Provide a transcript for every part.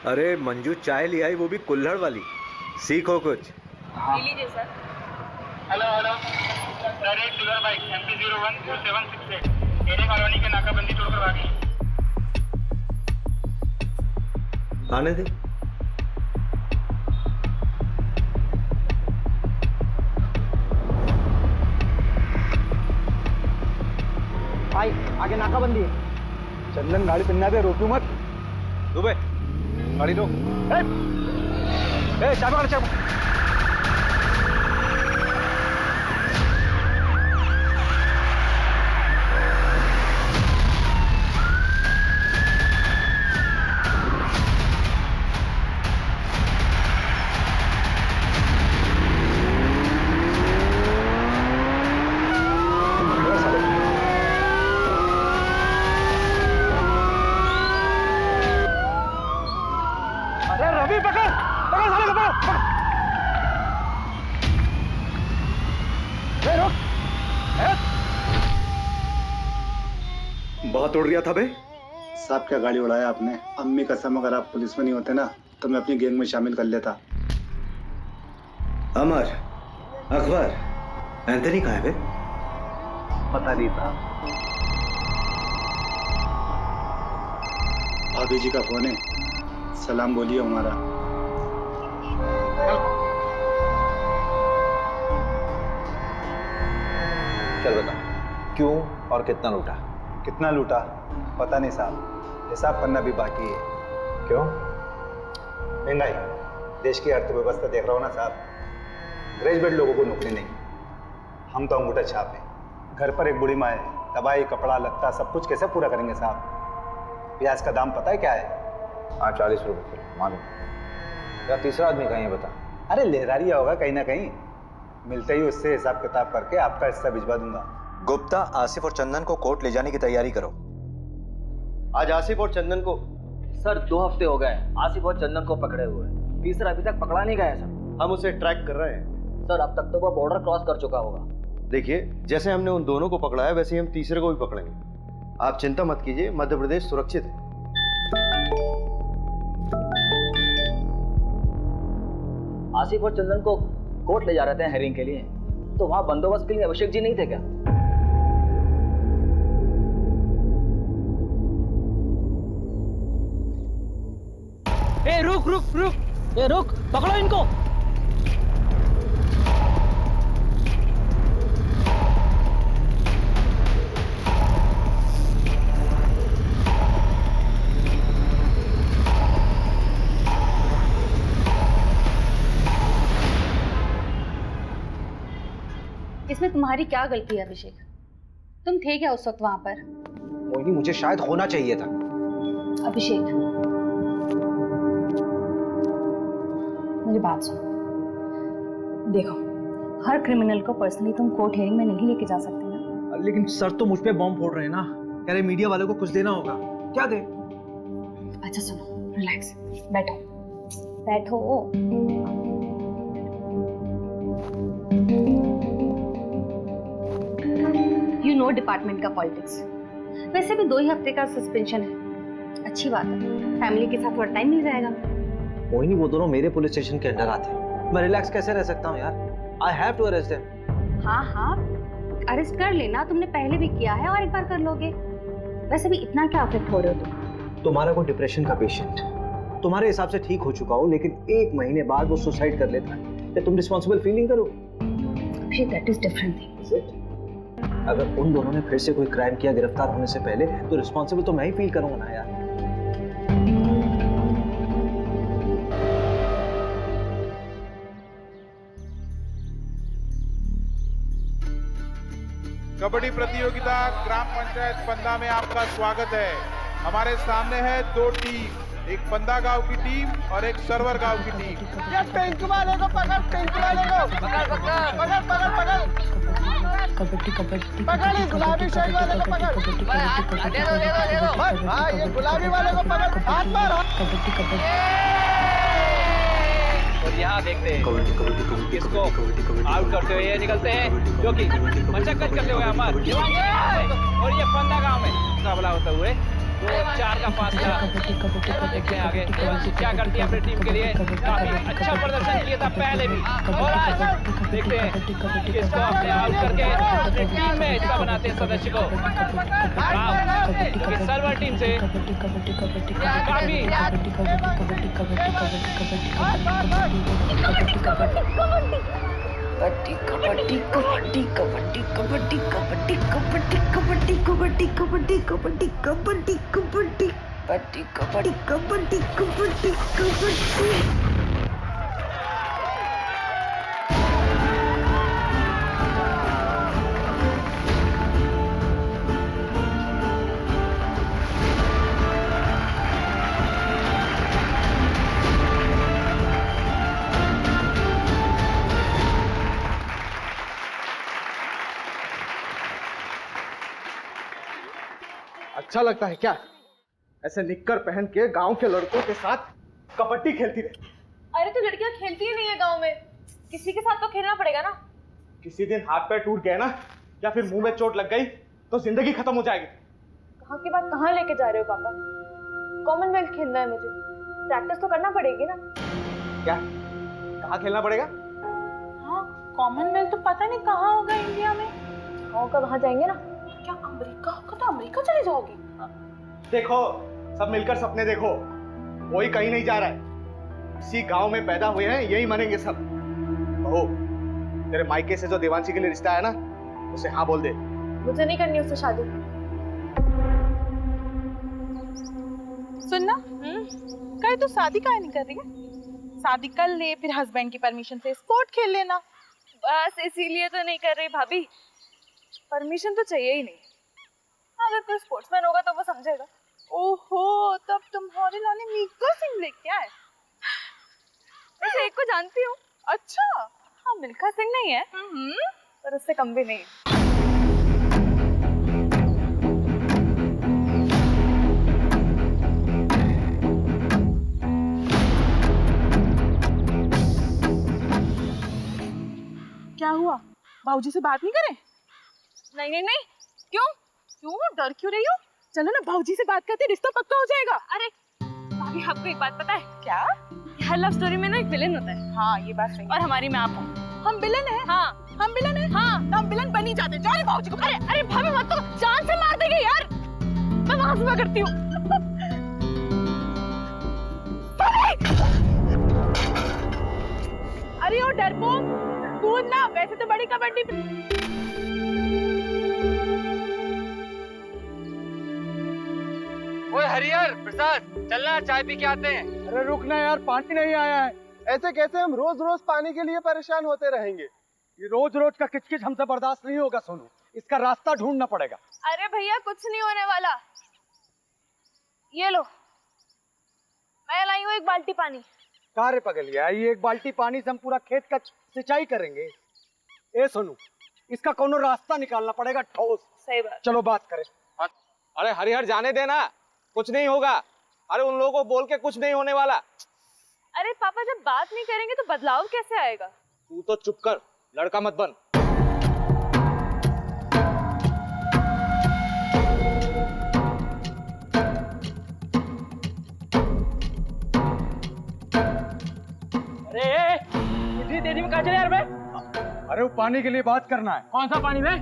अरे मंजू चाय ले आई, वो भी कुल्हड़ वाली। सीखो कुछ। हाँ। लीजिए सर। हेलो हेलो सर, एक silver bike MP014768 array colony के नाकाबंदी तोड़कर भागी। आने दे। भाई आगे नाकाबंदी है। चंदन गाड़ी पिन्ना दे, रोकू मत। दुबे गाड़ी रोक। चाबी काढ, चाबी। अरे रवि पकड़ पकड़ साले को, पकड़। रुक। बहुत उड़ रहा था बे। साहब क्या गाड़ी उड़ाया आपने। अम्मी कसम, अगर आप पुलिस में नहीं होते ना तो मैं अपनी गैंग में शामिल कर लेता। अमर, अकबर, एंथनी कहाँ है बे? पता नहीं था। भाभी जी का फोन है, सलाम बोलिए हमारा। चल बता, क्यों और कितना लूटा? कितना लूटा पता नहीं साहब, हिसाब करना भी बाकी है। क्यों? महंगाई, देश की अर्थव्यवस्था देख रहा हो ना साहब। ग्रेजुएट लोगों को नौकरी नहीं, हम तो अंगूठा छाप हैं। घर पर एक बूढ़ी माँ है, दवाई कपड़ा लत्ता सब कुछ कैसे पूरा करेंगे साहब। प्याज का दाम पता है क्या है? हाँ 40 रुपये किलो, मालूम। या तीसरा आदमी कहीं है बता। अरे लहरारिया होगा कहीं ना कहीं, मिलते ही उससे हिसाब किताब करके आपका हिस्सा भिजवा दूंगा। गुप्ता, आसिफ और चंदन को कोर्ट ले जाने की तैयारी करो। आज आसिफ और चंदन को सर 2 हफ्ते हो गए आसिफ और चंदन को पकड़े हुए। तीसरा अभी तक पकड़ा नहीं गया सर। हम उसे ट्रैक कर रहे हैं। सर अब तक तो वो बॉर्डर क्रॉस कर चुका होगा। देखिए, जैसे हमने उन दोनों को पकड़ा है वैसे ही हम तीसरे को भी पकड़ेंगे। आप चिंता मत कीजिए, मध्य प्रदेश सुरक्षित है। आसिफ और चंदन को कोर्ट ले जा रहे थे हेयरिंग के लिए, तो वहां बंदोबस्त के लिए अभिषेक जी नहीं थे क्या? ए रुक रुक रुक, ए रुक, पकड़ो इनको। इसमें तुम्हारी क्या गलती है अभिषेक? तुम थे क्या उस वक्त वहां पर? मोहिनी, मुझे शायद होना चाहिए था। अभिषेक मेरी बात सुनो। देखो, हर क्रिमिनल को पर्सनली तुम कोर्ट हियरिंग में नहीं लेके जा सकते ना। लेकिन सर तो मुझ पे बॉम्ब फोड़ रहे हैं ना, कह रहे मीडिया वालों को कुछ देना होगा। क्या दे? अच्छा सुनो, रिलैक्स, बैठो बैठो। यू नो डिपार्टमेंट का पॉलिटिक्स। वैसे भी 2 ही हफ्ते का सस्पेंशन है, अच्छी बात है। फैमिली के साथ थोड़ा टाइम मिल जाएगा। मोहिनी, वो दोनों मेरे पुलिस स्टेशन के अंडर आते हैं। मैं रिलैक्स कैसे रह सकता हूँ यार? I have to arrest them. हाँ हाँ, अरेस्ट कर लेना, तुमने पहले भी किया है और एक बार कर लोगे। वैसे भी इतना क्या अफेक्ट हो रहे हो तुम? तुम्हारा कोई डिप्रेशन का पेशेंट तुम्हारे हिसाब से ठीक हो चुका हो, लेकिन 1 महीने बाद वो सुसाइड कर लेता है, क्या तुम रिस्पॉन्सिबल फील नहीं करो? That is different thing. अगर उन दोनों ने फिर से कोई क्राइम किया गिरफ्तार होने से पहले, तो रिस्पॉन्सिबल तो मैं ही फील करूंगा ना यार। कबड्डी प्रतियोगिता ग्राम पंचायत पंदा में आपका स्वागत है। हमारे सामने है 2 टीम, एक पंदा गांव की टीम और एक सरवर गांव की टीम। ये पिंक वाले को पकड़, पिंक वाले को पकड़ पकड़ पकड़ पकड़ पकड़ कबड्डी कबड्डी पकड़, इस गुलाबी शर्ट वाले को पकड़। हाँ, ये गुलाबी वाले को पकड़, हाथ मार। कबड्डी कबड्डी। और यहाँ देखते हैं किसको आउट करते हुए ये निकलते हैं, जो कि मशक्कत करते हुए अमर और ये पंदा गांव में मुकाबला होते हुए 2-4 का फासला। देखते हैं आगे देवांशी क्या करती है अपनी टीम के लिए। काफी अच्छा प्रदर्शन किया था पहले भी, और आज देखते हैं किसको अपने आउट करके अपनी टीम में हिस्सा बनाते हैं सदस्य को। क्योंकि सर्वर टीम से काफी कबड्डी कबड्डी कबड्डी कबड्डी कबड्डी कबड्डी कबड्डी कबड्डी कबड्डी कबड्डी कबड्डी कबड्डी कबड्डी कबड्डी कबड्डी कबड्डी कबड्डी। अच्छा लगता है क्या ऐसे निक्कर पहन के गांव के लड़कों के साथ कबड्डी खेलती रहे? अरे तो लड़कियां खेलती ही नहीं है गांव में, किसी के साथ तो खेलना पड़ेगा ना। किसी दिन हाथ पैर टूट गए ना या फिर मुंह में चोट लग गई तो जिंदगी खत्म हो जाएगी। कहाँ की बात कहाँ लेके जा रहे हो पापा? कॉमनवेल्थ खेलना है मुझे, प्रैक्टिस तो करना पड़ेगी ना। क्या कहाँ खेलना पड़ेगा? हाँ कॉमनवेल्थ तो पता नहीं कहाँ होगा इंडिया में। होगा वहाँ जाएंगे ना। क्या अमेरिका होगा? तो अमेरिका चले जाओगे? देखो सब मिलकर सपने देखो, कोई कहीं नहीं जा रहा है, इसी गांव में पैदा हुए हैं, यही मरेंगे सब। बहू तेरे मायके से जो देवांशी के लिए रिश्ता है ना उसे हाँ बोल दे। मुझे नहीं करनी उससे शादी। सुनना कहीं तो शादी काहे नहीं कर रही है? शादी कर ले, फिर हस्बैंड की परमिशन से स्पोर्ट खेल लेना। बस इसीलिए तो नहीं कर रही भाभी, परमिशन तो चाहिए ही नहीं। अगर कोई स्पोर्ट्समैन होगा तो वो समझेगा। ओहो, तब तुम्हारे लाने मिल्खा सिंह लेके आए। वैसे एक को जानती हूँ। अच्छा हाँ मिल्खा सिंह नहीं है पर उससे कम भी नहीं है। क्या हुआ, बाबूजी से बात नहीं करें? नहीं नहीं नहीं। क्यों क्यों डर क्यों रही हो? चलो ना भाऊजी से बात करते, रिश्ता पक्का हो जाएगा। अरे भाभी आपको एक बात पता है क्या? हर लव स्टोरी में ना एक विलेन होता है। हाँ ये बात सही। और हमारी में आप हो। हम विलेन हैं? हाँ हम विलेन हैं। हाँ तो हम विलेन बन ही जाते। जाओ भाऊजी को। अरे अरे भाभी मत तो जान से मार देंगे यार। मैं वहां से करती हूँ। अरे ओ डरपोक, कूद ना, वैसे तो बड़ी कबड्डी। ओए हरिहर प्रसाद, चलना चाय पी के आते हैं। अरे रुकना यार, पानी नहीं आया है। ऐसे कैसे हम रोज रोज पानी के लिए परेशान होते रहेंगे? ये रोज रोज का किचकिच हमसे बर्दाश्त नहीं होगा सोनू, इसका रास्ता ढूंढना पड़ेगा। अरे भैया कुछ नहीं होने वाला, ये लो मैं लाई हूँ एक बाल्टी पानी। कारे पगलिया, ये एक बाल्टी पानी से हम पूरा खेत का सिंचाई करेंगे? ए सोनू, इसका कोनो रास्ता निकालना पड़ेगा ठोस। सही बात। चलो बात करें। अरे हरिहर जाने देना, कुछ नहीं होगा। अरे उन लोगों को बोल के कुछ नहीं होने वाला। अरे पापा जब बात नहीं करेंगे तो बदलाव कैसे आएगा? तू तो चुप कर, लड़का मत बन। अरे इतनी देरी में कहाँ चले यार बे? अरे वो पानी के लिए बात करना है। कौन सा पानी बे?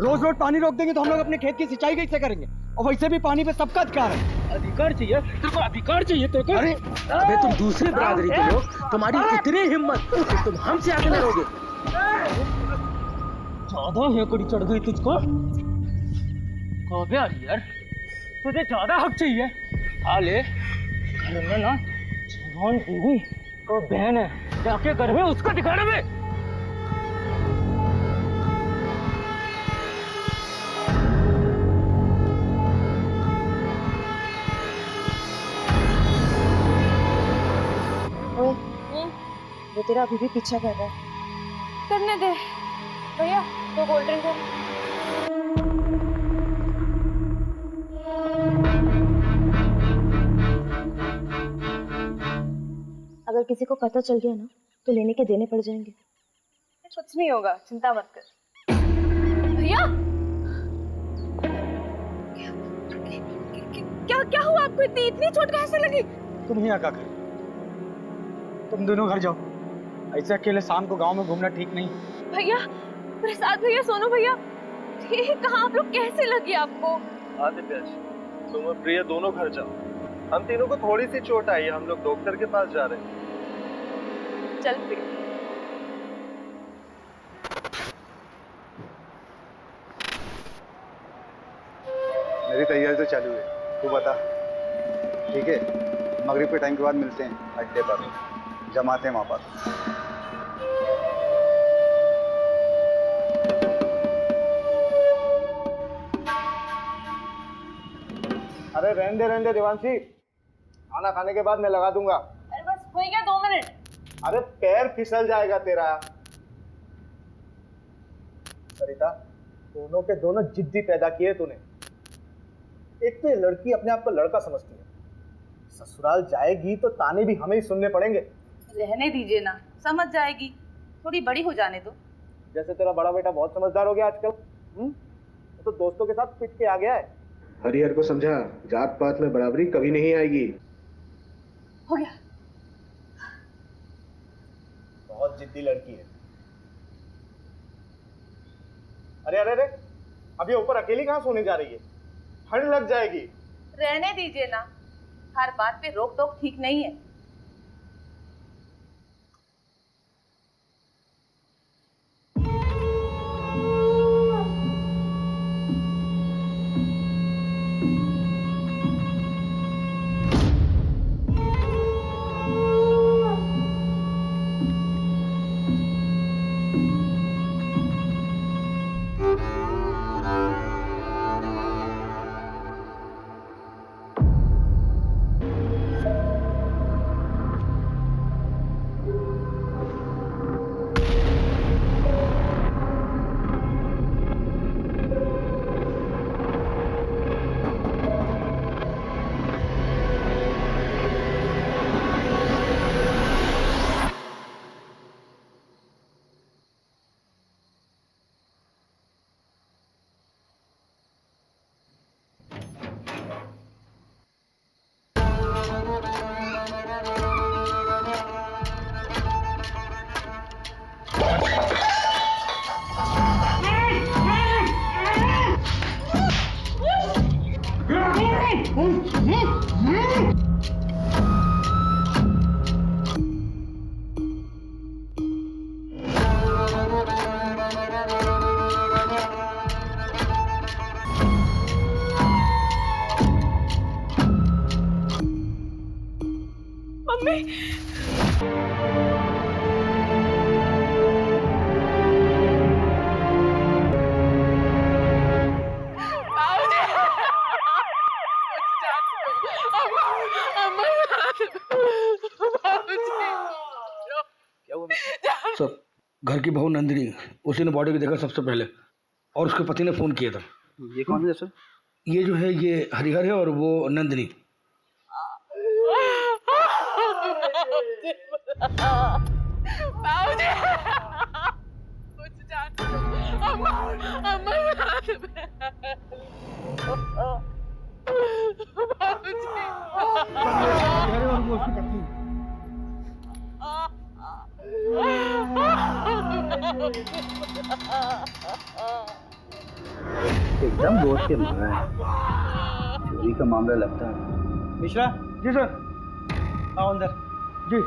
रोज रोज पानी रोक देंगे तो हम लोग अपने खेत की सिंचाई कैसे करेंगे? और वैसे भी पानी पे सबका अधिकार है। अधिकार चाहिए तेरे को? अधिकार चाहिए तेरे को? अरे अबे तुम दूसरी बरादरी के लोग, तुम्हारी इतनी हिम्मत कि तुम हमसे आगे लड़ोगे? ज्यादा हेकड़ी चढ़ गई तुझको? यार तुझे ज्यादा हक चाहिए। आ ले, घर में ना जवान बीवी और बहन है, जाके घर में उसको दिखाना में। वो तेरा अभी भी पीछा कर रहा है। करने दे भैया, तो कोल्ड ड्रिंक है। अगर किसी को पता चल गया ना तो लेने के देने पड़ जाएंगे। कुछ नहीं होगा, चिंता मत कर। भैया क्या क्या हुआ आपको? इतनी चोट कैसे लगी? तुम ही क्या कर, तुम दोनों घर जाओ। ऐसे अकेले शाम को गांव में घूमना ठीक नहीं। भैया, प्रसाद भैया, सोनू भैया, ये कहाँ आप लोग कैसे लगी आपको? आदित्य, तुम और प्रिया दोनों घर जाओ। हम तीनों को थोड़ी सी चोट आई है, हम लोग डॉक्टर के पास जा रहे हैं। चल फिर। मेरी तैयारी तो चालू है, तू बता। ठीक है, मगरिब के टाइम के बाद मिलते हैं अड्डे पर, जमाते हैं वहाँ पर। अरे रहने दे देवांशी, खाना खाने के बाद मैं लगा दूंगा। अरे बस हो गया 2 मिनट। अरे पैर फिसल जाएगा तेरा। सरिता, दोनों के दोनों जिद्दी पैदा किए तूने। एक तो ये लड़की अपने आप को लड़का समझती है, ससुराल जाएगी तो ताने भी हमें ही सुनने पड़ेंगे। रहने दीजिए ना, समझ जाएगी, थोड़ी बड़ी हो जाने दो। जैसे तेरा बड़ा बेटा बहुत समझदार हो गया आजकल, तो दोस्तों के साथ पिट के आ गया है। हरिहर को समझा, जात पात में बराबरी कभी नहीं आएगी। हो गया। बहुत जिद्दी लड़की है। अरे अरे अरे, अभी ऊपर अकेली कहाँ सोने जा रही है? ठंड लग जाएगी। रहने दीजिए ना, हर बात पे रोक टोक ठीक नहीं है। सर, घर की बहू नंदिनी, उसी ने बॉडी को देखा सबसे पहले और उसके पति ने फोन किया था। ये कौन है सर? ये जो है ये हरिहर है और वो नंदिनी। एकदम दोस्त के मारा है, चोरी का मामला लगता है। मिश्रा जी सर, आओ अंदर जी।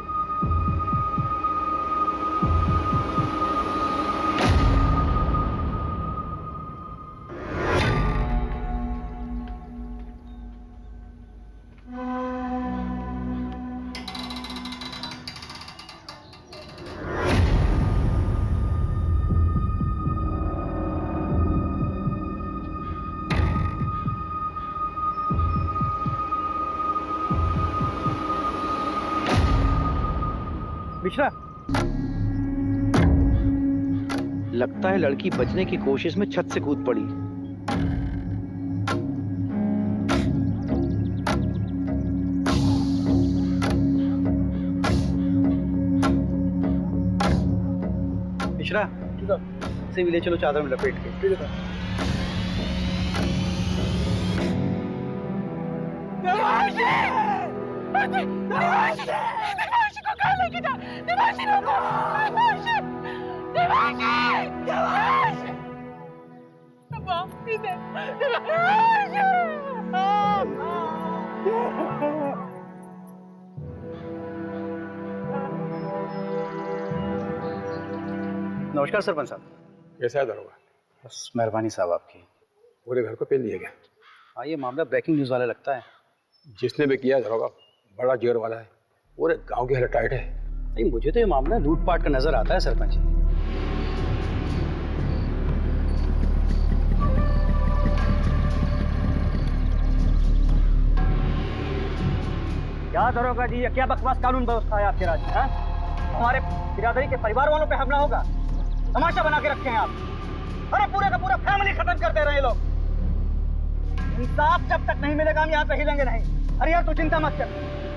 मिश्रा, लगता है लड़की बचने की कोशिश में छत से कूद पड़ी। मिश्रा से भी ले चलो चादर में लपेट के। ठीक है सर। देवांशी को कहाँ लेके जा? देवांशी रुको! देवांशी! देवांशी! इधर! नमस्कार सरपंच साहब। कैसा है दरोगा? बस मेहरबानी साहब आपकी। पूरे घर को पेल दिया गया। हाँ, ये मामला ब्रेकिंग न्यूज़ वाला लगता है। जिसने भी किया दरोगा बड़ा जिगर वाला है, पूरे गांव की हालत टाइट है। नहीं, मुझे तो ये मामला लूटपाट का नजर आता है सरपंच जी। क्या दरोगा जी, ये क्या बकवास कानून व्यवस्था है आपके राज्य में? हमारे बिरादरी के परिवार वालों पे हमला होगा, तमाशा बना के रखे हैं आप। अरे पूरे का पूरा फैमिली खत्म कर दे रहे हैं लोग। इंसाफ जब तक नहीं मिलेगा हम यहाँ से हिलेंगे नहीं। हरिहर तू चिंता मत कर,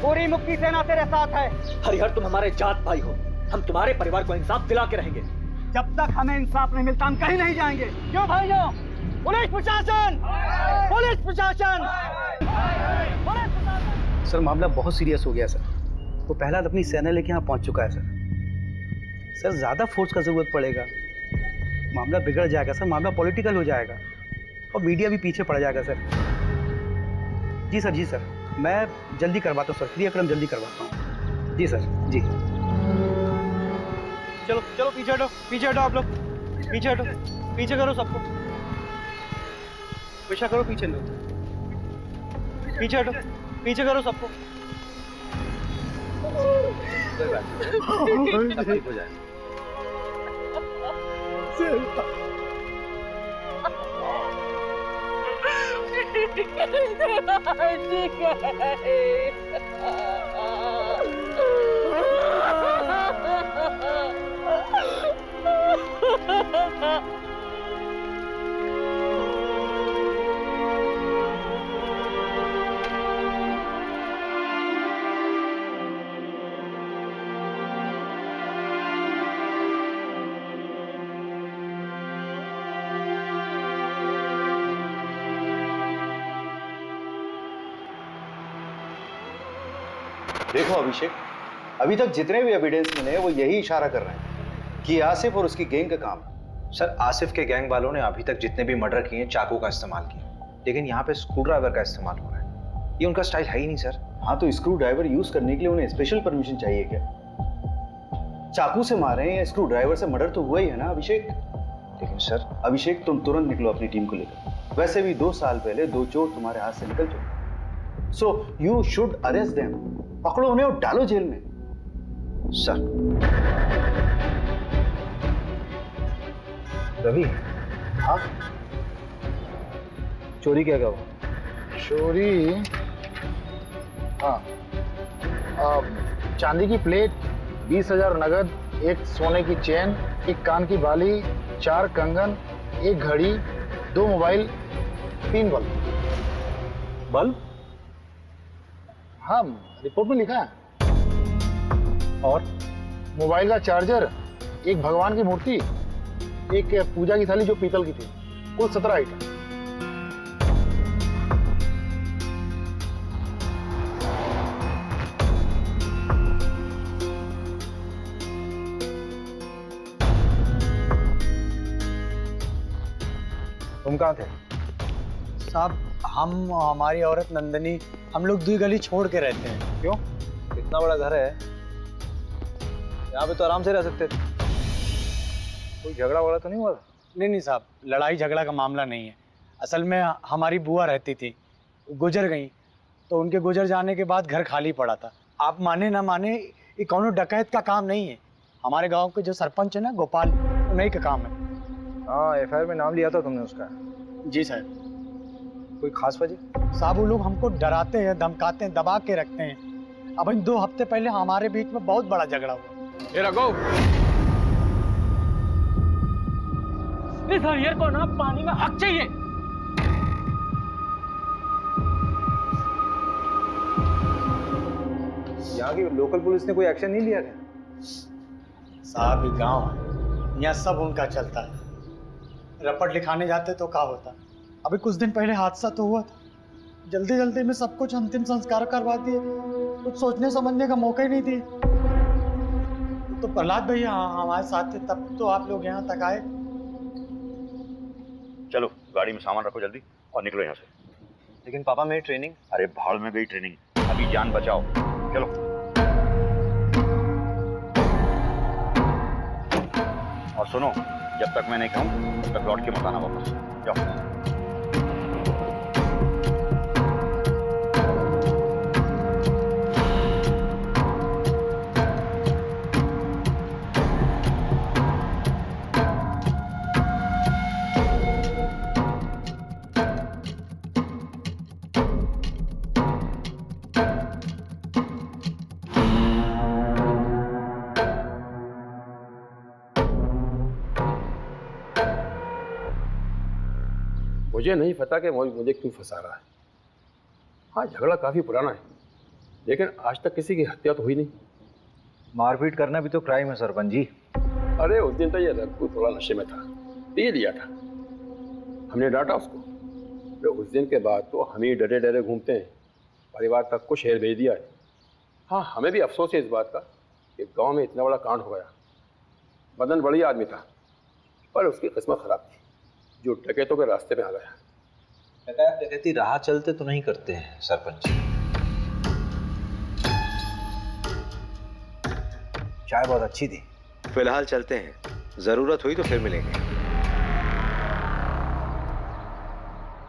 पूरी मुक्ति सेना तेरे साथ है। हरिहर तुम हमारे जात भाई हो, हम तुम्हारे परिवार को इंसाफ दिला के रहेंगे। जब तक हमें इंसाफ नहीं मिलता हम कहीं नहीं जाएंगे। क्यों भाइयों? पुलिस प्रशासन! पुलिस प्रशासन! सर, मामला बहुत सीरियस हो गया सर। वो पहला अपनी सेना लेके यहाँ पहुंच चुका है सर। सर, ज्यादा फोर्स का जरूरत पड़ेगा, मामला बिगड़ जाएगा सर, मामला पॉलिटिकल हो जाएगा और मीडिया भी पीछे पड़ जाएगा सर। जी सर, जी सर, मैं जल्दी करवाता हूँ सर, क्रियाक्रम जल्दी करवाता हूँ। जी सर, जी। चलो चलो पीछे हटो, पीछे हटो आप लोग, पीछे हटो, पीछे करो सबको, पीछा करो, पीछे लो, पीछे हटो, पीछे करो सबको। कोई बात नहीं, सब ठीक हो जाएगा। देखो अभिषेक, अभी तक जितने भी एविडेंस मिले हैं वो यही इशारा कर रहे हैं कि आसिफ और उसकी गैंग का काम है। सर, आसिफ के गैंग वालों ने अभी तक जितने भी मर्डर किए हैं चाकू का इस्तेमाल किया, लेकिन यहाँ पे स्क्रू ड्राइवर का इस्तेमाल हो रहा है। ये उनका स्टाइल है ही नहीं सर। हाँ, तो स्क्रू ड्राइवर यूज करने के लिए उन्हें स्पेशल परमिशन चाहिए क्या? चाकू से मारे या स्क्रू ड्राइवर से मर्डर तो हुआ ही है ना अभिषेक? लेकिन सर, अभिषेक तुम तुरंत निकलो अपनी टीम को लेकर। वैसे भी 2 साल पहले 2 चोर तुम्हारे हाथ से निकल चुके, so you should arrest them. पकड़ो उन्हें और डालो जेल में। सर रवि, हाँ, चोरी क्या क्या हुआ? चोरी, हाँ, चांदी की प्लेट, 20,000 नगद, एक सोने की चेन, एक कान की बाली, 4 कंगन, एक घड़ी, 2 मोबाइल, 3 बल्ब। बल्ब? हाँ, रिपोर्ट में लिखा है। और मोबाइल का चार्जर, एक भगवान की मूर्ति, एक पूजा की थाली जो पीतल की थी, कुल 17 आइटम। तुम कहाँ थे? साहब, हम हमारी औरत नंदनी, हम लोग 2 गली छोड़ के रहते हैं। क्यों? इतना बड़ा घर है, यहाँ पे तो आराम से रह सकते थे। कोई झगड़ा वगड़ा तो नहीं हुआ? नहीं साहब, लड़ाई झगड़ा का मामला नहीं है। असल में हमारी बुआ रहती थी, गुजर गई, तो उनके गुजर जाने के बाद घर खाली पड़ा था। आप माने ना माने, ये कौनो डकैत का काम नहीं है। हमारे गांव के जो सरपंच है ना, गोपाल, उन्हीं का काम है। हाँ, एफआईआर में नाम लिया था तुमने उसका। जी साहब। कोई खास वजह? साहब, वो लोग हमको डराते हैं, धमकाते हैं, दबा के रखते हैं। अब 2 हफ्ते पहले हमारे बीच में बहुत बड़ा झगड़ा हुआ। इस हरिहर को ना पानी में हक चाहिए। यहाँ की लोकल पुलिस ने कोई एक्शन नहीं लिया क्या? साहब, ये गांव है, यहाँ सब उनका चलता है। रपट लिखाने जाते तो क्या होता? अभी कुछ दिन पहले हादसा तो हुआ था, जल्दी जल्दी में सब कुछ अंतिम संस्कार करवा दिए, कुछ सोचने समझने का मौका ही नहीं दिए। तो प्रहलाद भैया हमारे साथ थे, तब तो आप लोग यहाँ तक आए। चलो गाड़ी में सामान रखो जल्दी और निकलो यहाँ से। लेकिन पापा मेरी ट्रेनिंग। अरे भाड़ में गई ट्रेनिंग, अभी जान बचाओ। चलो और सुनो, जब तक मैं नहीं कहूँ तब तक लौट के मत आना वापस। जाओ। मुझे नहीं पता कि मुझे क्यों फंसा रहा है। हाँ, झगड़ा काफी पुराना है, लेकिन आज तक किसी की हत्या तो हुई नहीं। मारपीट करना भी तो क्राइम है सरपंच जी। अरे उस दिन तो ये रघु थोड़ा नशे में था, पी लिया था, हमने डांटा उसको। तो उस दिन के बाद तो हम ही डरे डरे घूमते हैं, परिवार तक को शहर भेज दिया है। हाँ, हमें भी अफसोस है इस बात का कि गांव में इतना बड़ा कांड हो गया। मदन बढ़िया आदमी था, पर उसकी किस्मत खराब थी, जो डकैतों के रास्ते में आ गया। डकैती राह चलते तो नहीं करते हैं सरपंच जी। चाय बहुत अच्छी थी। फिलहाल चलते हैं, जरूरत हुई तो फिर मिलेंगे।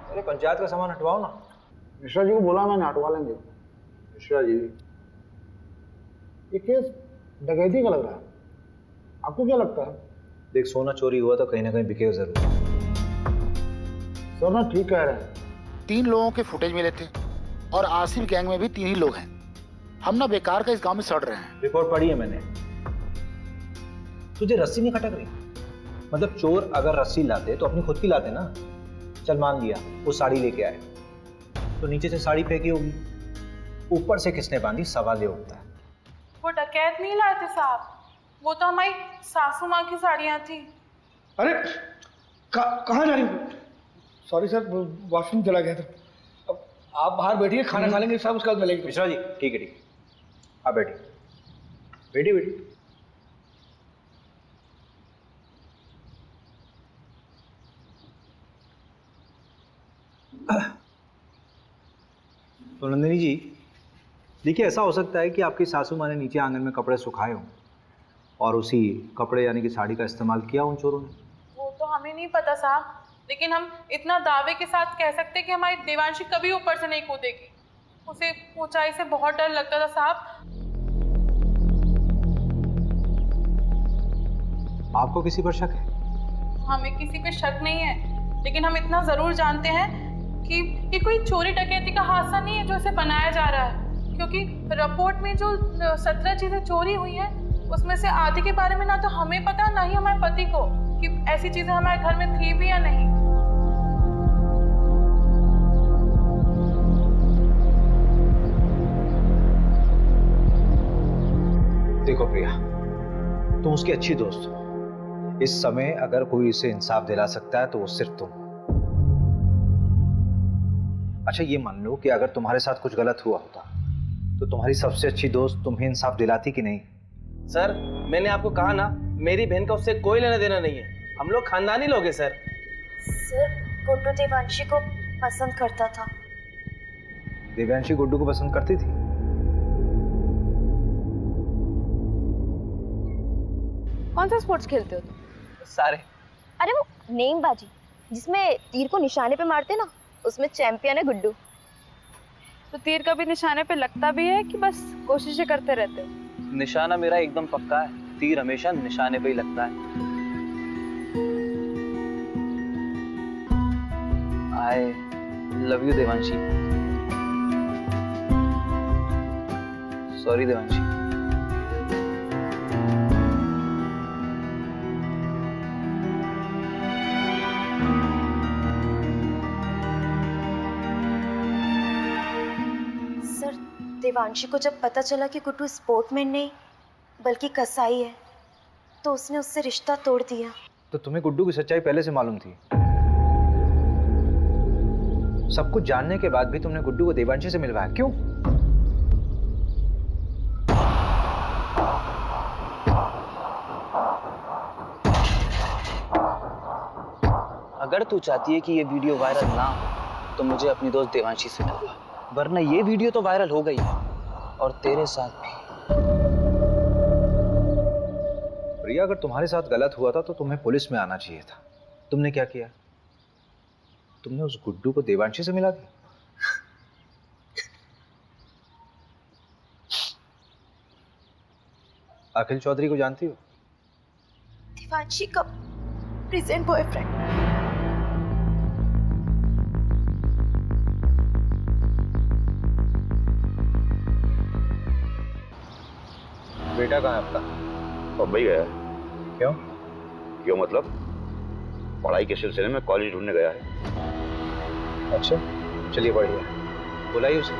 अरे पंचायत का सामान हटवाओ ना। मिश्रा जी को बोला मैंने, हटवा लेंगे। मिश्रा जी, ये केस डकैती का लग रहा है, आपको क्या लगता है? देख, सोना चोरी हुआ तो कहीं ना कहीं बिकेगा जरूर। सर ना ठीक कह रहे हैं। 3 लोगों के फुटेज मिले थे और आसिफ गैंग में भी 3 ही लोग हैं। हम ना बेकार का इस गांव में सड़ रहे हैं। रिपोर्ट पढ़ी है मैंने। तुझे रस्सी नहीं खटक रही? मतलब चोर अगर रस्सी लाते तो अपनी खुद की लाते ना। चल मान लिया वो साड़ी लेके आए, तो नीचे से साड़ी फेंकी होगी, ऊपर से किसने बांधी, सवाल ये उठता है। वो डकैत नहीं लाए थे साहब, वो तो हमारी सासू माँ की साड़ियाँ थी। अरे कहाँ जा रही हो? सॉरी सर, वॉशरूम चला गया था। अब आप बाहर बैठिए, खाना खा लेंगे सब, उसके बाद मिलेंगे। मिश्रा जी ठीक है, आप बैठिए। बैठिए। तो नंदिनी जी देखिए, ऐसा हो सकता है कि आपकी सासू माँ ने नीचे आंगन में कपड़े सुखाए हों और उसी कपड़े यानी कि साड़ी का इस्तेमाल किया उन चोरों ने। वो तो हमें नहीं पता साहब, लेकिन हम इतना दावे के साथ कह सकते हैं कि हमारी देवांशी कभी ऊपर से नहीं कूदेगी। उसे ऊंचाई से बहुत डर लगता था साहब। आपको किसी पर शक है? हमें किसी पे शक नहीं है, लेकिन हम इतना जरूर जानते हैं कि ये कोई चोरी डकैती का हादसा नहीं है जो इसे बनाया जा रहा है, क्योंकि रिपोर्ट में जो 17 चीजें चोरी हुई हैं उसमें से आधी के बारे में ना तो हमें पता, ना ही हमारे पति को कि ऐसी चीजें हमारे घर में थी भी या नहीं। देखो प्रिया, तुम उसकी अच्छी दोस्त हो। इस समय अगर कोई इसे इंसाफ दिला सकता है तो वो सिर्फ तुम। अच्छा ये मान लो कि अगर तुम्हारे साथ कुछ गलत हुआ होता तो तुम्हारी सबसे अच्छी दोस्त तुम्हें इंसाफ दिलाती कि नहीं? सर मैंने आपको कहा ना, मेरी बहन का उससे कोई लेना देना नहीं है, हम लोग खानदानी लोग हैं सर। सर गुड्डू देवांशी को पसंद करता था। देवांशी गुड्डू को पसंद करती थी? कौन सा स्पोर्ट्स खेलते हो तुम? सारे। अरे वो नेमबाजी जिसमें तीर को निशाने पे मारते ना, उसमें चैंपियन है गुड्डू। तो तीर कभी निशाने पे लगता भी है कि बस कोशिशें करते रहते हो? निशाना मेरा एकदम पक्का है, तीर हमेशा निशाने पे ही लगता है। I love you Devanshi. Sorry Devanshi. Devanshi को जब पता चला कि गुड्डू स्पोर्टमैन नहीं बल्कि कसाई है तो उसने उससे रिश्ता तोड़ दिया। तो तुम्हें गुड्डू की सच्चाई पहले से मालूम थी? सब कुछ जानने के बाद भी तुमने गुड्डू को देवांशी से मिलवाया, क्यों? अगर तू चाहती है कि ये वीडियो वायरल ना हो तो मुझे अपनी दोस्त देवांशी से मिलवा, वरना ये वीडियो तो वायरल हो गई है और तेरे साथ भी। प्रिया, अगर तुम्हारे साथ गलत हुआ था तो तुम्हें पुलिस में आना चाहिए था। तुमने क्या किया? तुमने उस गुड्डू को देवांशी से मिला दिया। अखिल चौधरी को जानती हो? देवांशी का प्रेजेंट बॉयफ्रेंड। बेटा कहाँ है आपका? बम्बई गया है। क्यों? क्यों मतलब पढ़ाई के सिलसिले में कॉलेज ढूंढने गया है। अच्छा, चलिए बढ़िया, बुलाइए उसे।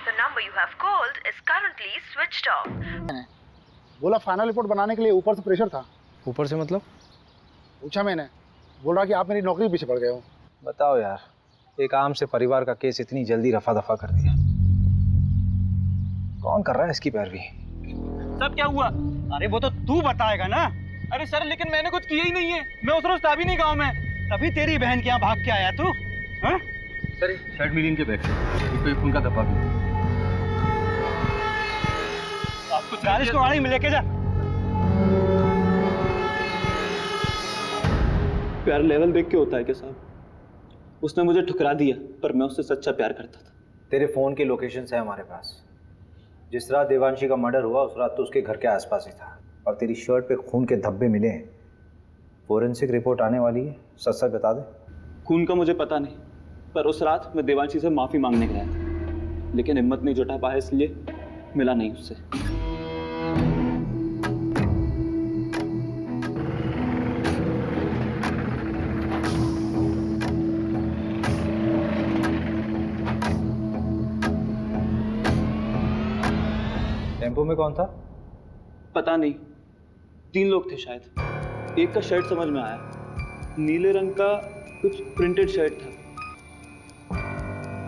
The number you have called is currently switched off. बोला फाइनल रिपोर्ट बनाने के लिए ऊपर से प्रेशर था। ऊपर से मतलब? पूछा मैंने, बोल रहा कि आप मेरी नौकरी पीछे पड़ गए हो। बताओ यार, एक आम से परिवार का केस इतनी जल्दी रफा दफा कर दिया। कौन कर रहा है इसकी पैरवी? सब क्या हुआ? अरे वो तो तू बताएगा ना। अरे सर, लेकिन मैंने कुछ किया ही नहीं है। मैं उस रोज था भी नहीं गाँव में, तभी तेरी बहन के यहाँ भाग के आया तू। हाँ? सर, शर्ट मिली इनके बैग से, इसको खून का धब्बा भी। आपको 40 को गाड़ी में लेके जा। प्यार लेवल देख के होता है क्या साहब? उसने मुझे ठुकरा दिया, पर मैं उससे सच्चा प्यार करता था। तेरे फोन की लोकेशंस है हमारे पास। जिस रात देवांशी का मर्डर हुआ उस रात तो उसके घर के आसपास ही था, और तेरी शर्ट पे खून के धब्बे मिले हैं। फोरेंसिक रिपोर्ट आने वाली है, सच सच बता दे। खून का मुझे पता नहीं, पर उस रात मैं देवांशी से माफी मांगने गया था, लेकिन हिम्मत नहीं जुटा पाया, इसलिए मिला नहीं उससे। टेम्पो में कौन था? पता नहीं, 3 लोग थे शायद। एक का शर्ट समझ में आया, नीले रंग का कुछ प्रिंटेड शर्ट था।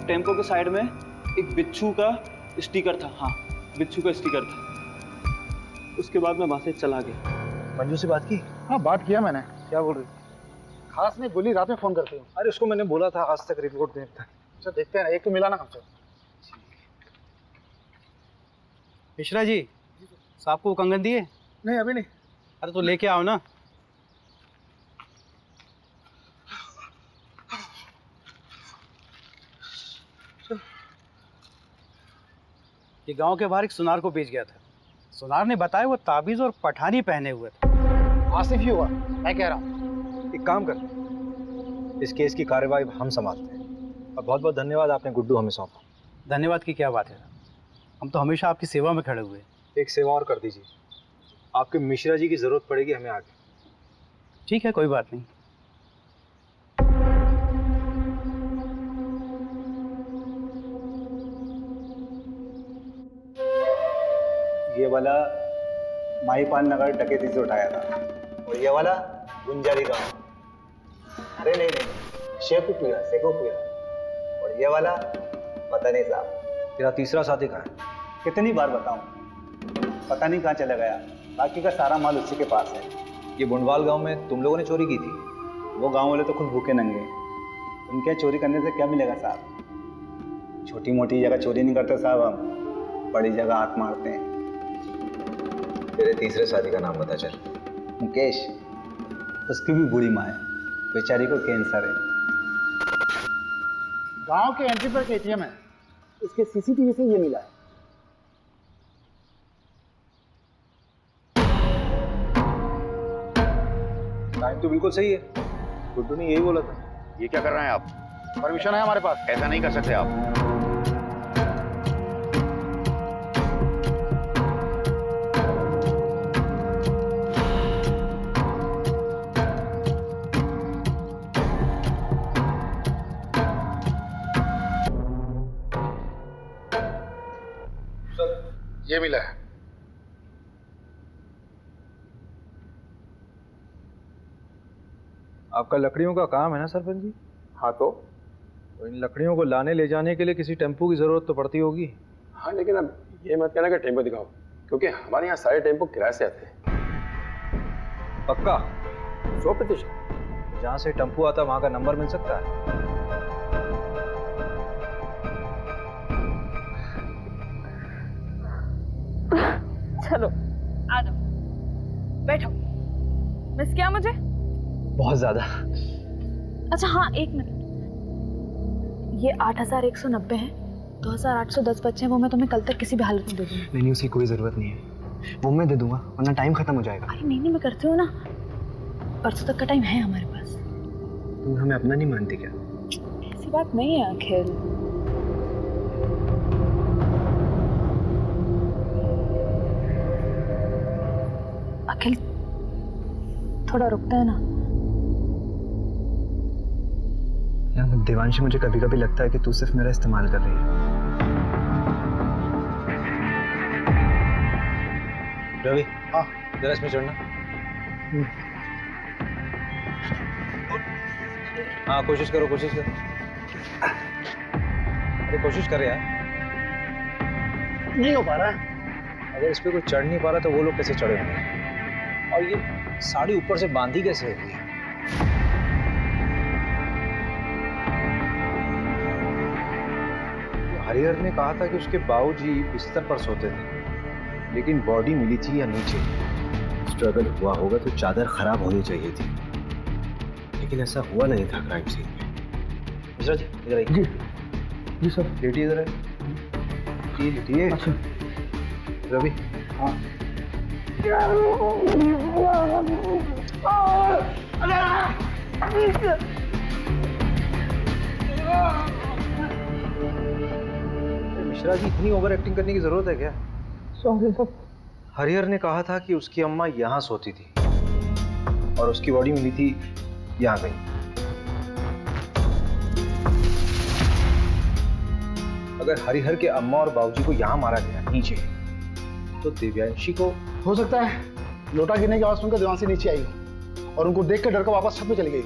टेम्पो के साइड में एक बिच्छू का स्टिकर था। हाँ, बिच्छू का स्टिकर था। उसके बाद मैं वहां से चला गया। मंजू से बात की? हाँ, बात किया मैंने। क्या बोल रही? खास नहीं बोली, रात में फोन करती हूँ। अरे उसको मैंने बोला था आज तक रिपोर्ट देखता। अच्छा, देखते हैं ना, एक तो मिला ना हमसे। मिश्रा जी, साहब को कंगन दिए? नहीं, अभी नहीं। अरे तो लेके आओ ना। ये गांव के बाहर एक सुनार को बेच गया था। सुनार ने बताया वो ताबीज और पठानी पहने हुए थे। आसिफ ही हुआ, मैं कह रहा हूँ। एक काम करते हैं, इस केस की कार्यवाही हम संभालते हैं। और बहुत बहुत धन्यवाद, आपने गुड्डू हमें सौंपा। धन्यवाद की क्या बात है, हम तो हमेशा आपकी सेवा में खड़े हुए हैं। एक सेवा और कर दीजिए, आपके मिश्रा जी की जरूरत पड़ेगी हमें आगे। ठीक है, कोई बात नहीं। ये वाला माहीपान नगर डकैती से उठाया था, और ये वाला गुंजारी गांव। अरे नहीं नहीं, शेखुपुरा। और ये वाला पता नहीं साहब। तेरा तीसरा साथी कहाँ है? कितनी बार बताऊं, पता नहीं कहाँ चला गया। बाकी का सारा माल उसी के पास है। ये बुंडवाल गांव में तुम लोगों ने चोरी की थी? वो गांव वाले तो खुद भूखे नंगे, उनके चोरी करने से क्या मिलेगा साहब? छोटी मोटी जगह चोरी नहीं करते साहब, हम बड़ी जगह हाथ मारते हैं। तेरे तीसरे साथी का नाम बता चल। मुकेश, उसकी भी बुरी माँ है, बेचारी को कैंसर है। गांव के एंट्री पर एटीएम है, उसके सीसीटीवी से ये मिला है। टाइम तो बिल्कुल सही है, गुड्डू ने यही बोला था। ये क्या कर रहे हैं आप? परमिशन है हमारे पास। ऐसा नहीं कर सकते आप। ये मिला है। आपका लकड़ियों का काम है ना सरपंच जी? हाँ तो इन लकड़ियों को लाने ले जाने के लिए किसी टेम्पो की जरूरत तो पड़ती होगी। हाँ, लेकिन अब ये मत कहना कि टेम्पो दिखाओ, क्योंकि हमारे यहाँ सारे टेम्पो किराए से आते हैं। पक्का? 100%। जहाँ से टेम्पो आता वहाँ का नंबर मिल सकता है? चलो आ जाओ, बैठो। मिस किया मुझे? बहुत ज्यादा। अच्छा हाँ, एक मिनट। ये 8190 है, 2810 बच्चे हैं, वो मैं तुम्हें कल तक किसी भी हालत में दे दूंगी। नहीं, उसकी कोई जरूरत नहीं है, वो मैं दे दूंगा, वरना टाइम खत्म हो जाएगा। अरे नहीं, मैं करती हूँ ना, परसों तक का टाइम है हमारे पास। तुम हमें अपना नहीं मानती क्या? ऐसी बात नहीं है अखिल। अखिल थोड़ा रुकता है ना। यार देवांशी, मुझे कभी कभी लगता है कि तू सिर्फ मेरा इस्तेमाल कर रही है। रवि, हाँ जरा इसमें चढ़ना। हाँ कोशिश करो, कोशिश करो। अरे कोशिश कर यार। नहीं हो पा रहा है। अगर इस पे कोई चढ़ नहीं पा रहा तो वो लोग कैसे चढ़े होंगे? और ये साड़ी ऊपर से बांधी कैसे होगी? हरिहर ने कहा था कि उसके बाबूजी बिस्तर पर सोते थे, लेकिन बॉडी मिली थी या नीचे। स्ट्रगल हुआ होगा तो चादर खराब होनी चाहिए थी, लेकिन ऐसा हुआ नहीं था क्राइम सीन में। मिश्रा जी इधर आइए। जी जी सर। लेटिए इधर, लेटिए। अच्छा रवि। हाँ। मिश्रा जी, इतनी ओवर एक्टिंग करने की जरूरत है क्या? Sorry sir. हरिहर ने कहा था कि उसकी अम्मा यहाँ सोती थी और उसकी बॉडी मिली थी यहाँ कहीं। अगर हरिहर के अम्मा और बाबूजी को यहाँ मारा गया नीचे, तो दिव्यांशी को हो सकता है लोटा गिरने की आवाज सुनकर देवांशी नीचे आई हो और उनको देख कर डर कर वापस छत में चली गई।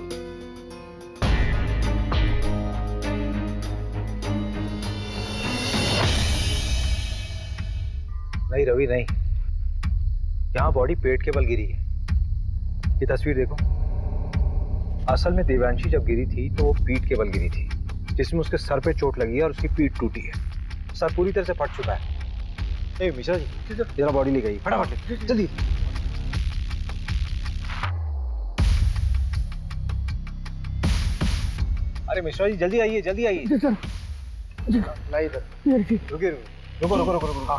नहीं रवि नहीं, यहाँ बॉडी पेट के बल गिरी है। ये तस्वीर देखो। असल में दिव्यांशी जब गिरी थी तो वो पीठ के बल गिरी थी, जिसमें उसके सर पे चोट लगी है और उसकी पीठ टूटी है। सर पूरी तरह से फट चुका है। ए मिश्रा जी, जरा बॉडी ले गई, फटाफट जल्दी। अरे मिश्रा जी जल्दी आइए, जल्दी आइए। लाइए इधर। रुकिए, रुको रुको रुको रुको।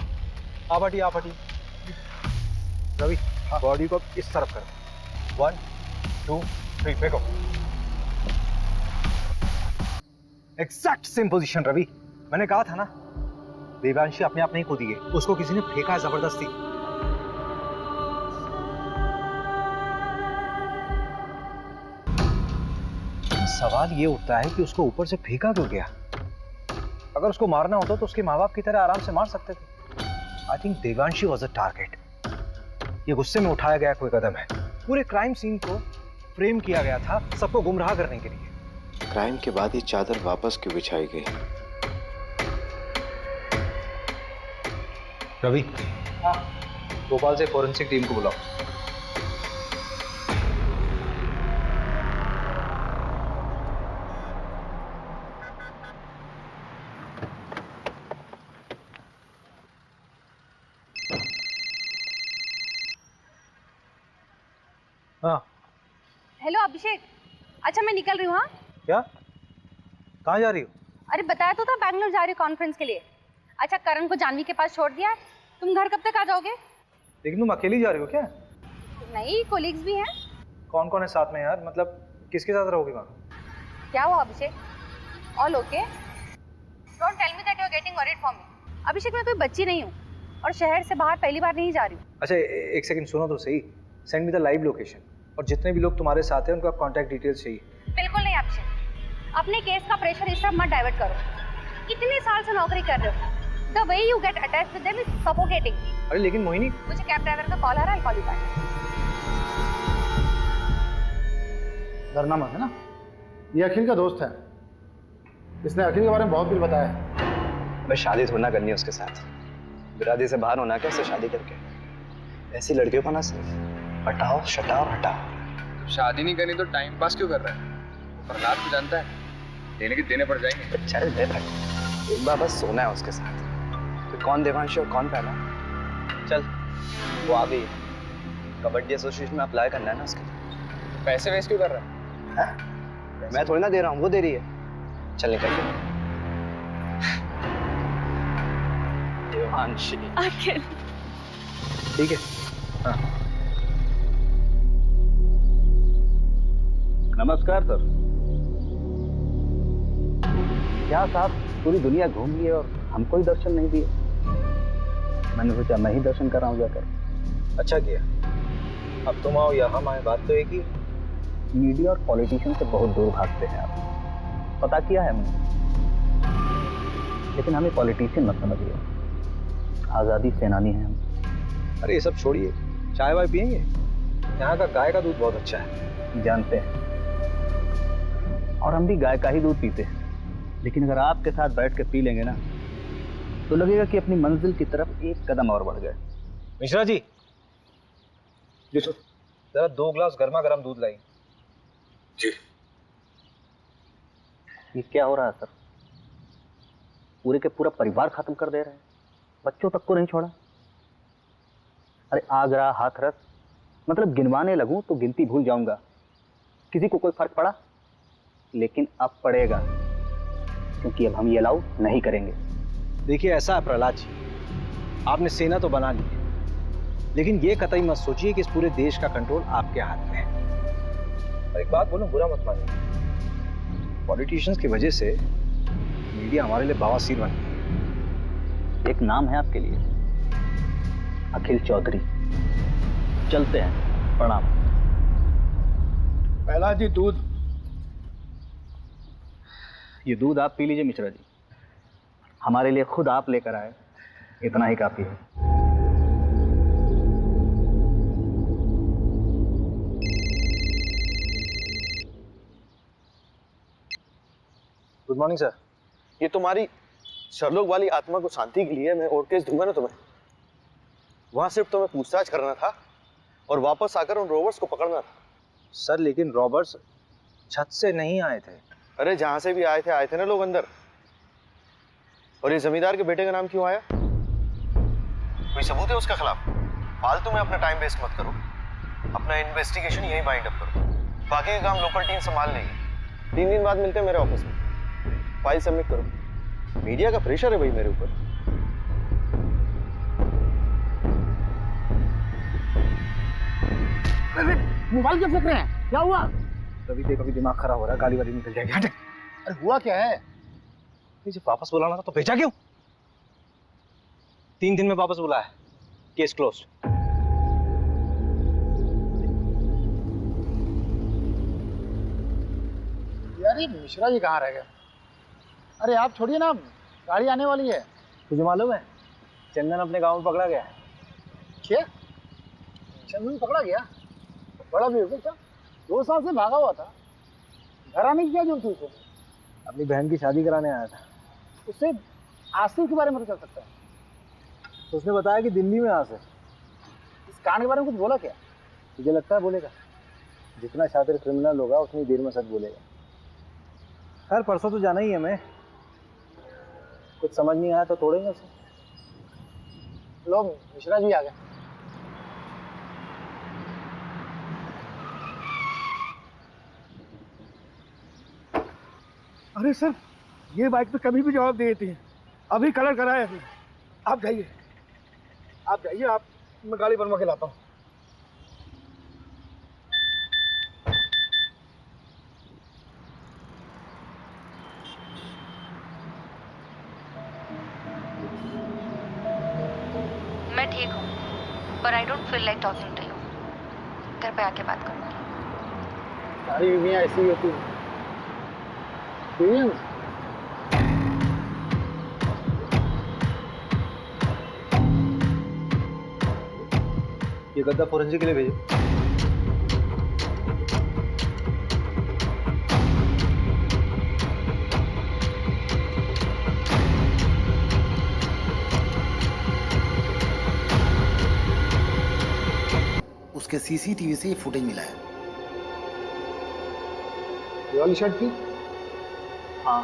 आप हटिए, आप हटिए। रवि, बॉडी को इस तरफ करो। 1 2 3 फेंको। Exact same position Ravi. मैंने कहा था ना, देवांशी अपने आप नहीं कूदी है, उसको किसी ने फेंका है जबरदस्ती। सवाल ये उठता है कि उसको ऊपर से फेंका क्यों गया? अगर उसको मारना होता तो उसके माँ बाप की तरह आराम से मार सकते थे। I think Devanshi was a target. ये गुस्से में उठाया गया कोई कदम है। पूरे क्राइम सीन को फ्रेम किया गया था सबको गुमराह करने के लिए। क्राइम के बाद ये चादर वापस क्यों बिछाई गई? रवि, भोपाल से फोरेंसिक टीम को बुलाओ। हाँ। हेलो अभिषेक, अच्छा मैं निकल रही हूँ। हाँ क्या? कहाँ जा रही हो? अरे बताया तो था, बैंगलोर जा रही हूँ कॉन्फ्रेंस के लिए। अच्छा करण को जानवी के पास छोड़ दिया है, तुम घर कब तक आ जाओगे? लेकिन तुम अकेली जा रही हो क्या? नहीं, कोलीग्स भी हैं। कौन कौन है साथ में यार? मतलब किसके साथ रहोगे वहाँ? क्या हुआ Abhishek? All okay? Don't tell me that you are getting worried for me. Abhishek मैं कोई बच्ची नहीं हूँ और शहर से बाहर पहली बार नहीं जा रही हूँ। अच्छा एक सेकंड सुनो तो सही। Send me the live location और जितने भी लोग तुम्हारे साथ हैं उनका कांटेक्ट डिटेल्स चाहिए। बिल्कुल नहीं अभिषेक, अपने केस का प्रेशर इस तरफ मत डाइवर्ट करो। इतने साल से नौकरी कर रहे हो, the way you get attached with them is suffocating. अरे लेकिन मोहिनी, मुझे कैब ड्राइवर का कॉल आ रहा है, आई कॉल यू बैक। डरना मत, है ना? ये अखिल का दोस्त है, इसने अखिल के बारे में बहुत कुछ बताया है। मैं शादी थोड़ा ना करनी है उसके साथ, बिरादरी से बाहर होना क्या उससे शादी करके। ऐसी लड़कियों को ना सिर्फ पटाओ शटाओ हटाओ। शादी नहीं करनी तो टाइम पास क्यों कर रहा है? प्रहलाद को जानता है, देने के देने पड़ जाएंगे। चल दे भाई, एक बार बस सोना है उसके साथ। तो कौन देवांशी और कौन पहला? चल वो आ गई, कबड्डी एसोसिएशन में अप्लाई करना है ना उसके लिए। पैसे वेस्ट क्यों कर रहा है? मैं थोड़ी ना दे रहा हूँ, वो दे रही है। चल निकल देवांशी। अखिल ठीक है। हाँ। नमस्कार सर। क्या साहब, पूरी दुनिया घूम लिए और हमको ही दर्शन नहीं दिए। मैंने सोचा मैं ही दर्शन कर रहा हूँ जाकर। अच्छा किया, अब तुम आओ या हम आए, बात तो एक ही। मीडिया और पॉलिटिशियन से बहुत दूर भागते हैं आप, पता किया है हमने। लेकिन हमें पॉलिटिशियन मत समझिए, आज़ादी सेनानी हैं हम। अरे ये सब छोड़िए, चाय वाय पियेंगे? यहाँ का गाय का दूध बहुत अच्छा है। जानते हैं, और हम भी गाय का ही दूध पीते हैं। लेकिन अगर आपके साथ बैठ के पी लेंगे ना, तो लगेगा कि अपनी मंजिल की तरफ एक कदम और बढ़ गए। मिश्रा जी, जरा 2 ग्लास गर्मा गर्म दूध लाई। जी। ये क्या हो रहा है सर? पूरे के पूरा परिवार खत्म कर दे रहे हैं, बच्चों तक को नहीं छोड़ा। अरे आगरा, हाथरस, मतलब गिनवाने लगूं तो गिनती भूल जाऊंगा। किसी को कोई फर्क पड़ा? लेकिन अब पड़ेगा, क्योंकि अब हम ये अलाउ नहीं करेंगे। देखिए ऐसा है प्रहलाद जी, आपने सेना तो बना ली है, लेकिन ये कतई मत सोचिए कि इस पूरे देश का कंट्रोल आपके हाथ में है। और एक बात बोलूं, बुरा मत मानिए, पॉलिटिशियंस की वजह से मीडिया हमारे लिए बवासीर बन गई। एक नाम है आपके लिए, अखिल चौधरी। चलते हैं, प्रणाम। पहला जी दूध। ये दूध आप पी लीजिए मिश्रा जी, हमारे लिए खुद आप लेकर आए, इतना ही काफी है। Good morning sir. ये तुम्हारी शर्लोक वाली आत्मा को शांति के लिए मैं और केस दूंगा ना तुम्हें। वहां सिर्फ तुम्हें पूछताछ करना था और वापस आकर उन रोबर्ट्स को पकड़ना था। सर लेकिन रॉबर्ट्स छत से नहीं आए थे। अरे जहां से भी आए थे ना लोग अंदर। और ये जमींदार के बेटे का नाम क्यों आया? कोई सबूत है उसके खिलाफ? फालतू में अपना टाइम वेस्ट मत करो, अपना इन्वेस्टिगेशन यहीं बाइंड अप करो, बाकी का काम लोकल टीम संभाल लेगी। 3 दिन बाद मिलते हैं मेरे ऑफिस में, फाइल सबमिट करो। मीडिया का प्रेशर है भाई मेरे ऊपर। मोबाइल क्यों फेंक रहे हैं? क्या हुआ? कभी देख कभी दिमाग खराब हो रहा है, गाली वाली निकल जाएगी। हट। अरे हुआ क्या है? जब वापस बुलाना था तो भेजा क्यों? 3 दिन में वापस बुलाया, केस क्लोज। यार ये मिश्रा जी कहाँ रह गए? अरे आप छोड़िए ना, गाड़ी आने वाली है। तुझे मालूम है चंदन अपने गांव में पकड़ा गया है। क्या? चंदन पकड़ा गया? बड़ा बेवकूफ था, 2 साल से भागा हुआ था। घर आने की क्या जरूरत थी उसे? अपनी बहन की शादी कराने आया था। उससे आसिफ के बारे में तो चल सकता है। तो उसने बताया कि दिल्ली में आसिफ। इस कांड के बारे में कुछ बोला क्या? तुझे लगता है बोलेगा? जितना शातिर क्रिमिनल होगा उतनी देर में सच बोलेगा। खैर परसों तो जाना ही है हमें, कुछ समझ नहीं आया तो तोड़ेंगे उसे। लोग मिश्रा जी आ गए। अरे सर, ये बाइक तो कभी भी जवाब दे देती है। अभी कलर कराया है। आप जाइए, मैं गाड़ी बनवा के लाता हूँ। मैं ठीक हूँ, पर I don't feel like talking to you. घर पे आके बात करूँगी। सारी बीवियाँ ऐसी ही होती हैं। ये गद्दा फोरेंसिक के लिए भेजो। उसके सीसीटीवी से ये फुटेज मिला है। ये वाली शर्ट थी? हाँ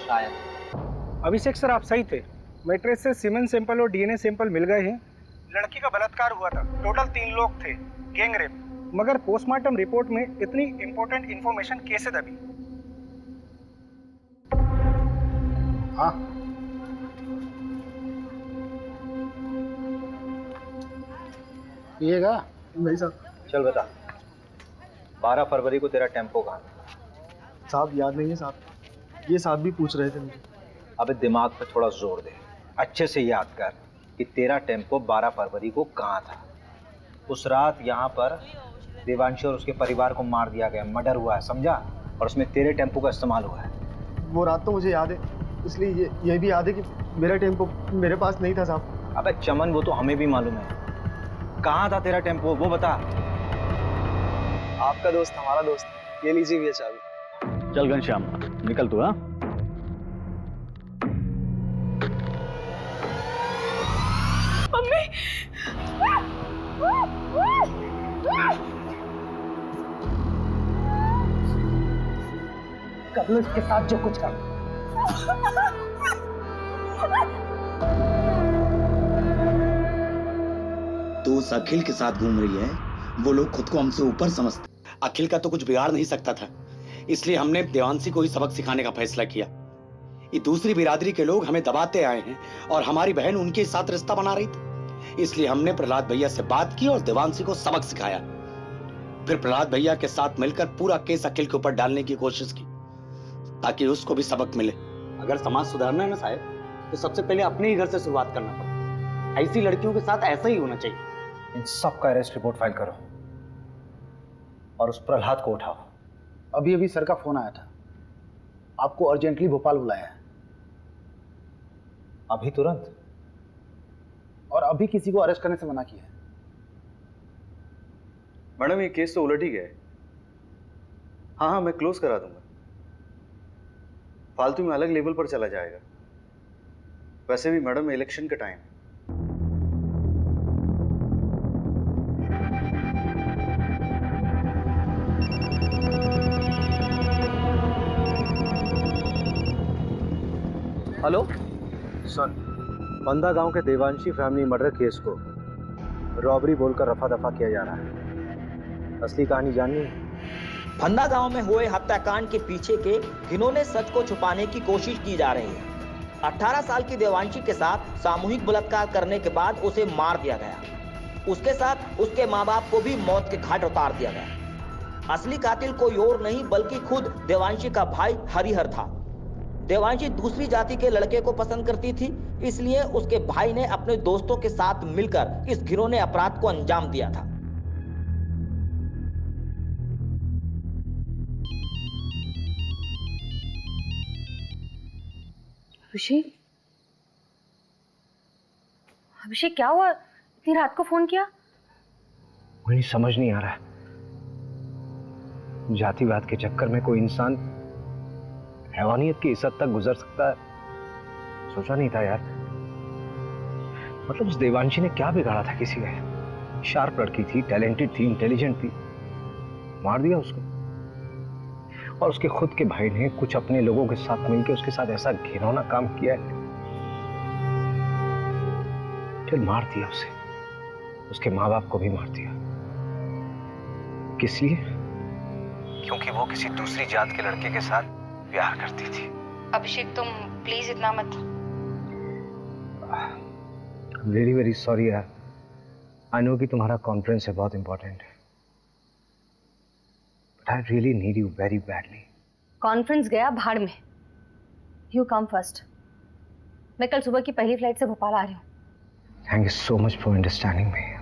शायद। अभिषेक सर आप सही थे, मैट्रेस से सीमेंट सैंपल और डीएनए सैंपल मिल गए हैं। लड़की का बलात्कार हुआ था, टोटल 3 लोग थे, गैंग रेप। मगर पोस्टमार्टम रिपोर्ट में इतनी इंपॉर्टेंट इंफॉर्मेशन कैसे दबी? हाँ पिएगा? नहीं साहब। चल बता, 12 फरवरी को तेरा टेम्पो कहाँ था? साहब याद नहीं है साहब, ये साहब भी पूछ रहे थे मुझे। अबे दिमाग पे थोड़ा जोर दे, अच्छे से याद कर कि तेरा टेम्पो 12 फरवरी को कहाँ था। उस रात यहाँ पर देवांशी और उसके परिवार को मार दिया गया, मर्डर हुआ है, समझा? और उसमें तेरे टेम्पो का इस्तेमाल हुआ है। वो रात तो मुझे याद है, इसलिए ये भी याद है कि मेरा टेम्पो मेरे पास नहीं था साहब। अबे चमन, वो तो हमें भी मालूम है। कहाँ था तेरा टेम्पो, वो बता। आपका दोस्त हमारा दोस्त, ये लीजिए भैया चाबी। चल घनश्याम निकल तू। हाँ मम्मी कर लो इसके साथ जो कुछ कर। तू उस अखिल के साथ घूम रही है, वो लोग खुद को हमसे ऊपर समझते। अखिल का तो कुछ बिगाड़ नहीं सकता था, इसलिए हमने देवांशी को ही सबक सिखाने का फैसला किया। ये दूसरी बिरादरी के लोग हमें दबाते आए हैं और हमारी बहन उनके साथ रिश्ता बना रही थी, इसलिए हमने प्रहलाद भैया से बात की और देवांशी को सबक सिखाया। फिर प्रहलाद भैया के साथ मिलकर पूरा केस अखिल के ऊपर डालने की कोशिश की ताकि उसको भी सबक मिले। अगर समाज सुधारना है ना साहब, तो सबसे पहले अपने ही घर से शुरुआत करना पड़ता। ऐसी लड़कियों के साथ ऐसा ही होना चाहिए। इन सब का अरेस्ट रिपोर्ट फाइल करो और उस प्रहलाद को उठाओ। अभी अभी सर का फोन आया था, आपको अर्जेंटली भोपाल बुलाया है। अभी तुरंत? और अभी किसी को अरेस्ट करने से मना किया है। मैडम ये केस तो उलट ही गया है। हाँ मैं क्लोज करा दूंगा, फालतू में अलग लेवल पर चला जाएगा। वैसे भी मैडम इलेक्शन का टाइम। हेलो सर, बंदा गांव के देवांशी फैमिली मर्डर केस को रॉबरी बोलकर रफा दफा किया जा रहा है। असली कहानी जाननी है? फंदा गांव में हुए हत्याकांड के पीछे के घिनौने सच को छुपाने की कोशिश की जा रही है। 18 साल की देवांशी के साथ सामूहिक बलात्कार करने के बाद उसे मार दिया गया। उसके साथ उसके माँ बाप को भी मौत के घाट उतार दिया गया। असली कातिल कोई और नहीं बल्कि खुद देवांशी का भाई हरिहर था। देवांशी दूसरी जाति के लड़के को पसंद करती थी, इसलिए उसके भाई ने अपने दोस्तों के साथ मिलकर इस घिनौने अपराध को अंजाम दिया था। अभिषेक, अभिषेक क्या हुआ? इतनी रात को फोन किया? मुझे समझ नहीं आ रहा है, जातिवाद के चक्कर में कोई इंसान हैवानियत की इस हद तक गुजर सकता है, सोचा नहीं था यार। मतलब उस देवांशी ने क्या बिगाड़ा था किसी का? शार्प लड़की थी, टैलेंटेड थी, इंटेलिजेंट थी, मार दिया उसको। और उसके खुद के भाई ने कुछ अपने लोगों के साथ मिलकर उसके साथ ऐसा घिनौना काम किया है, फिर मार दिया उसे, उसके माँ बाप को भी मार दिया। किस लिए? क्योंकि वो किसी दूसरी जात के लड़के के साथ प्यार करती थी। अभिषेक तुम प्लीज इतना मत। वेरी वेरी सॉरी यार, आई नो कि तुम्हारा कॉन्फ्रेंस है, बहुत इंपॉर्टेंट है, but I really need you very badly. Conference गया भाड़ में, यू कम फर्स्ट। मैं कल सुबह की पहली फ्लाइट से भोपाल आ रही हूँ। Thank you so much for understanding me.